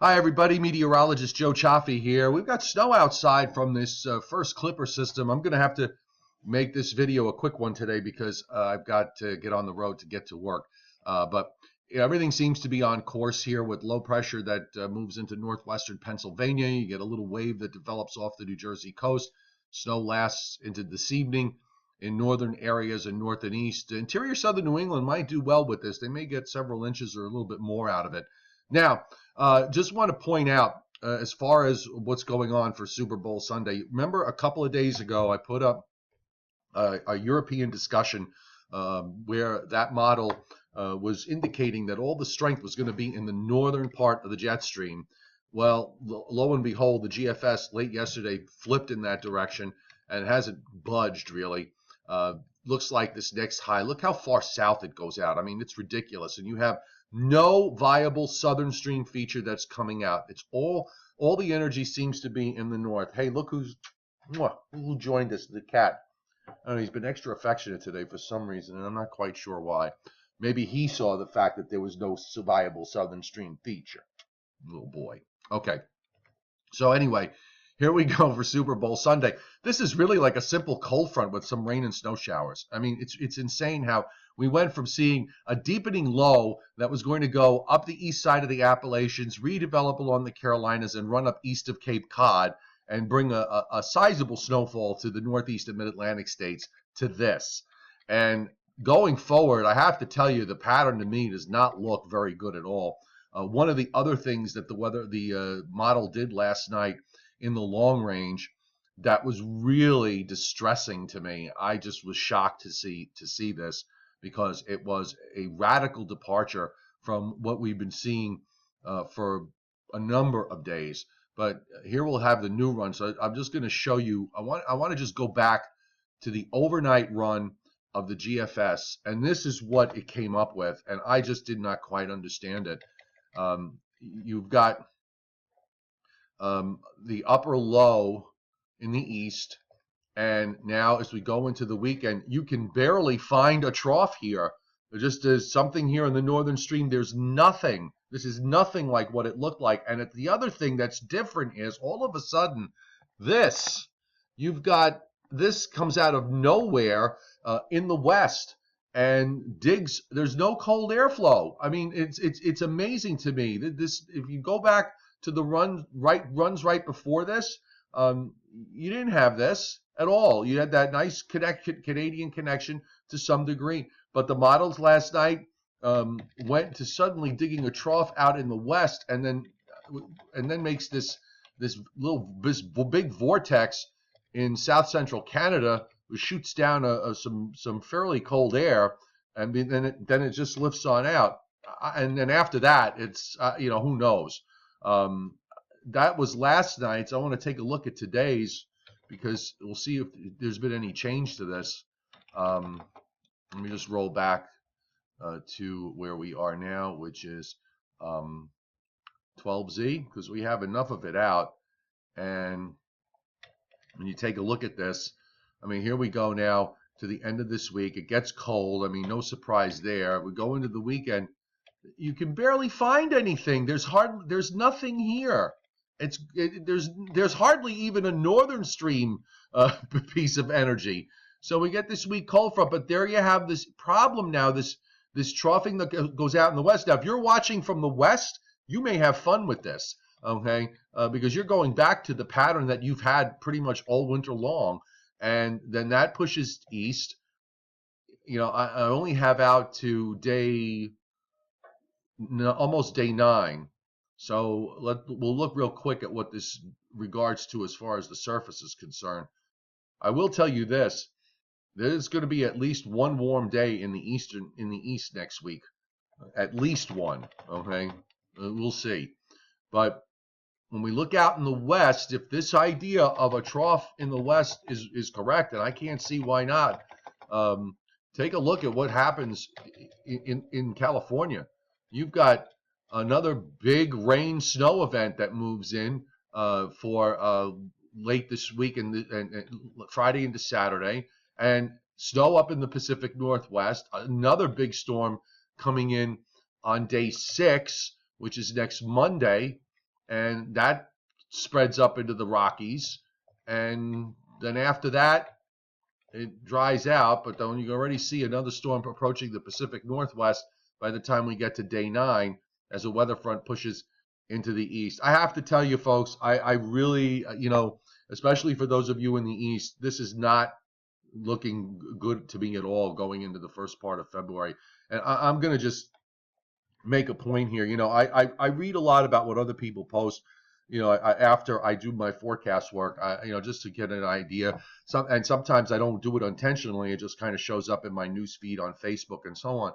Hi, everybody. Meteorologist Joe Chaffee here. We've got snow outside from this first clipper system. I'm going to have to make this video a quick one today because I've got to get on the road to get to work. But everything seems to be on course here with low pressure that moves into northwestern Pennsylvania. You get a little wave that develops off the New Jersey coast. Snow lasts into this evening in northern areas and north and east. Interior southern New England might do well with this. They may get several inches or a little bit more out of it. Now, just want to point out, as far as what's going on for Super Bowl Sunday, remember a couple of days ago I put up a European discussion where that model was indicating that all the strength was going to be in the northern part of the jet stream. Well, lo and behold, the GFS late yesterday flipped in that direction and hasn't budged really. Looks like this next high, look how far south it goes out. I mean, it's ridiculous. And you have no viable southern stream feature that's coming out. It's all the energy seems to be in the north. Hey, look who joined us, the cat. I don't know, he's been extra affectionate today for some reason, and I'm not quite sure why. Maybe he saw the fact that there was no viable southern stream feature. Little boy. Okay. So anyway, here we go for Super Bowl Sunday. This is really like a simple cold front with some rain and snow showers. I mean, it's insane how we went from seeing a deepening low that was going to go up the east side of the Appalachians, redevelop along the Carolinas, and run up east of Cape Cod and bring a sizable snowfall to the northeast and mid-Atlantic states to this. And going forward, I have to tell you, the pattern to me does not look very good at all. One of the other things that the model did last night in the long range that was really distressing to me. I just was shocked to see this because it was a radical departure from what we've been seeing for a number of days. But here we'll have the new run. So I'm just going to show you. I want to just go back to the overnight run of the GFS, and this is what it came up with, and I just did not quite understand it. You've got the upper low in the east, and now as we go into the weekend, you can barely find a trough here. There just is something here in the northern stream. There's nothing. This is nothing like what it looked like. And the other thing that's different is all of a sudden you've got this comes out of nowhere in the west and digs. There's no cold airflow. I mean, it's amazing to me that this, if you go back to the runs right before this, you didn't have this at all. You had that nice Canadian connection to some degree, but the models last night went to suddenly digging a trough out in the west, and then makes this big vortex in south central Canada, which shoots down some fairly cold air, and then it just lifts on out, and then after that it's who knows. That was last night's. I want to take a look at today's because we'll see if there's been any change to this. Let me just roll back to where we are now, which is 12Z, because we have enough of it out. And when you take a look at this, I mean, here we go now to the end of this week. It gets cold. I mean, no surprise there. We go into the weekend. You can barely find anything. There's nothing here. There's hardly even a northern stream piece of energy. So we get this weak cold front, but there you have this problem now. This troughing that goes out in the west. Now, if you're watching from the west, you may have fun with this, okay? Because you're going back to the pattern that you've had pretty much all winter long, and then that pushes east. I only have out to almost day 9. So we'll look real quick at what this regards to as far as the surface is concerned. I will tell you this. There's going to be at least one warm day in the east next week. At least one, okay? We'll see. But when we look out in the west, if this idea of a trough in the west is correct, and I can't see why not, take a look at what happens in California. You've got another big rain snow event that moves in for late this week and Friday into Saturday, and snow up in the Pacific Northwest. Another big storm coming in on day 6, which is next Monday, and that spreads up into the Rockies, and then after that it dries out, but then you already see another storm approaching the Pacific Northwest by the time we get to day 9 as a weather front pushes into the east. I have to tell you, folks, I really, especially for those of you in the east, this is not looking good to me at all going into the first part of February. And I'm going to just make a point here. I read a lot about what other people post. After I do my forecast work, just to get an idea. And sometimes I don't do it intentionally. It just kind of shows up in my news feed on Facebook and so on.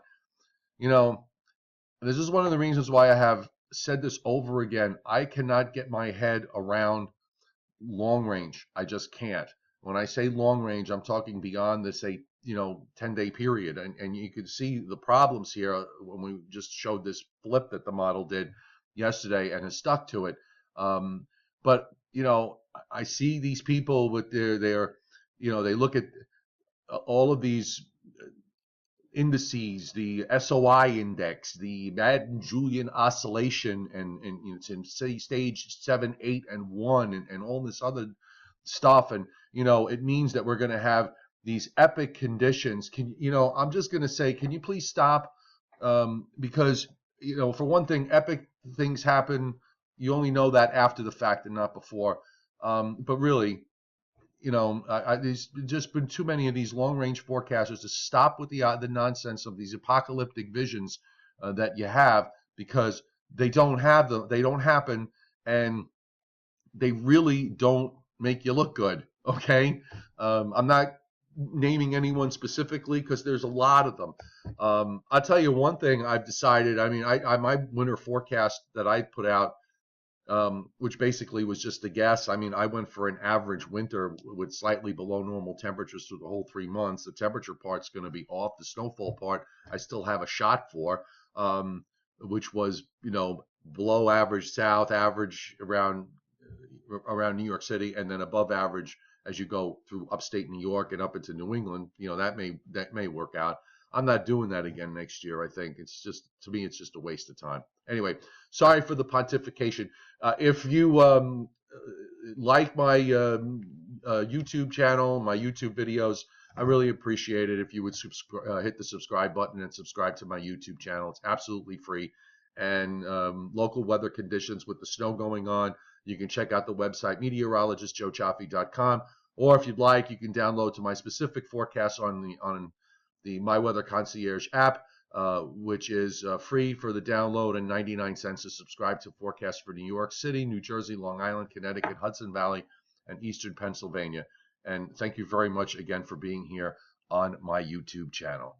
This is one of the reasons why I have said this over again. I cannot get my head around long range. I just can't. When I say long range, I'm talking beyond this 10-day period. And you can see the problems here when we just showed this flip that the model did yesterday and has stuck to it. But I see these people with their they look at all of these indices, the SOI index, the Madden-Julian oscillation, and it's in stage 7, 8, and 1, and all this other stuff. And it means that we're going to have these epic conditions. I'm just going to say, can you please stop? Because for one thing, epic things happen. You only know that after the fact and not before. But really, there's just been too many of these long-range forecasters to stop with the nonsense of these apocalyptic visions that you have, because they don't happen, and they really don't make you look good. Okay, I'm not naming anyone specifically because there's a lot of them. I'll tell you one thing I've decided. I mean, my winter forecast that I put out, which basically was just a guess. I mean, I went for an average winter with slightly below normal temperatures through the whole 3 months. The temperature part's going to be off. The snowfall part, I still have a shot for, which was, below average south, average around New York City, and then above average as you go through upstate New York and up into New England. That may work out. I'm not doing that again next year. I think it's just, to me, it's just a waste of time. Anyway, sorry for the pontification. If you like my YouTube channel, my YouTube videos, I really appreciate it if you would hit the subscribe button and subscribe to my YouTube channel. It's absolutely free. And local weather conditions with the snow going on, you can check out the website meteorologistjoechaffe.com, or if you'd like, you can download to my specific forecasts on the My Weather Concierge app, which is free for the download and 99 cents to subscribe to forecasts for New York City, New Jersey, Long Island, Connecticut, Hudson Valley, and Eastern Pennsylvania. And thank you very much again for being here on my YouTube channel.